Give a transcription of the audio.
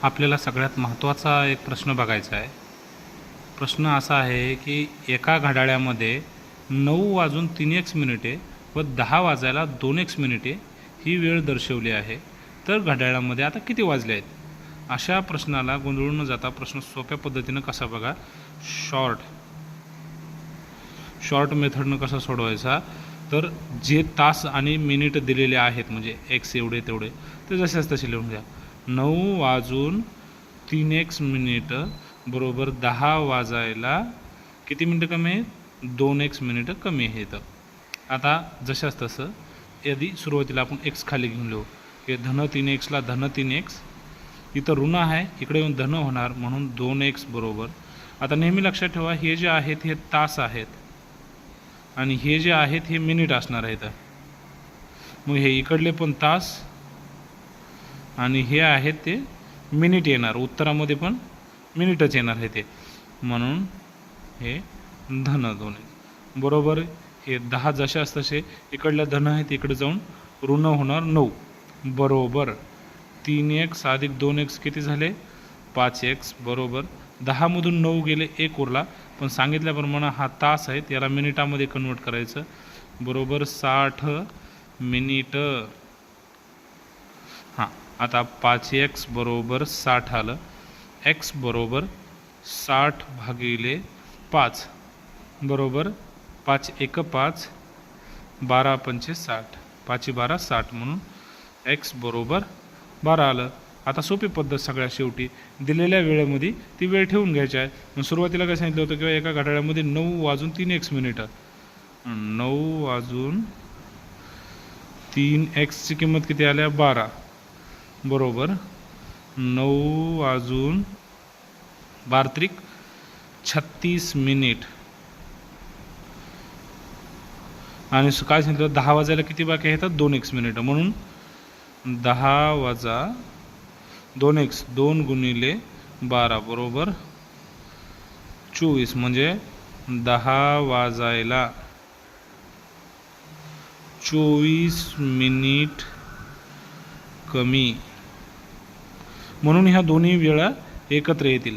आपल्याला सगळ्यात महत्त्वाचा एक प्रश्न बघायचा आहे. प्रश्न असा आहे की एका घड्याळामध्ये 9:03 व 10:02 ही वेळ दर्शवली आहे. तर घड्याळामध्ये आता किती वाजले आहेत? अशा प्रश्नाला गोंधळून न जाता प्रश्न सोप्या पद्धतीनं कसा बघा, शॉर्ट मेथडनं कसा सोडवायचा, तर जे तास आणि मिनिट दिलेले आहेत म्हणजे एक्स एवढे तेवढे ते जसेच तसे लिहून घ्या. 9:03 बरोबर 10 वाजायला किती मिनटं कमी आहेत? 2x मिनिटं कमी आहेत. आता जशाच तसं आधी सुरुवातीला आपण एक्स खाली घेऊन लिहू की धन 3x धन 3x, इथं ऋण आहे, इकडे येऊन धन होणार म्हणून 2x बरोबर. आता नेहमी लक्षात ठेवा, हे जे आहेत हे तास आहेत आणि हे जे आहेत हे मिनिट असणार आहेत. मग हे इकडले पण तास आणि हे आहेत ते मिनिट येणार, उत्तरामध्ये पण मिनिटच येणार आहे ते, म्हणून हे धन 2 बरोबर. हे 10 जशाच तसे इकडल्या धन आहेत इकडे जाऊन ऋण होणार 9 बरोबर. 3x अधिक 2x किती झाले? 5x बरोबर. 10मधून 9 गेले, 1 उरला, पण सांगितल्याप्रमाणे हा तास आहेत याला मिनिटामध्ये कन्वर्ट करायचं बरोबर 60 मिनिटं. हां, आता 5x बरोबर 60 आलं. x बरोबर 60 भागिले 5 बरोबर 5 1 5 12 पंचे 60, 5 12 60 म्हणून x बरोबर 12 आलं. आता सोपी पद्धत, सगळ्यात शेवटी दिलेल्या वेळेमध्ये ती वेळ ठेवून घ्यायची आहे. मग सुरुवातीला काय सांगितलं होतं किंवा एका घड्याळामध्ये 9:03 9:03 ची किंमत किती आल्या? 12 बरोबर 9:12 36 मिनिट. आणि काय सांगितलं? 10 वाजायला किती बाकी आहेत? 2x मिनिटं, म्हणून 10 वजा 2x 2 गुणिले 12 बरोबर 24, म्हणजे 10 वाजायला 24 मिनिट कमी. म्हणून ह्या दोन्ही वेळा एकत्र येतील.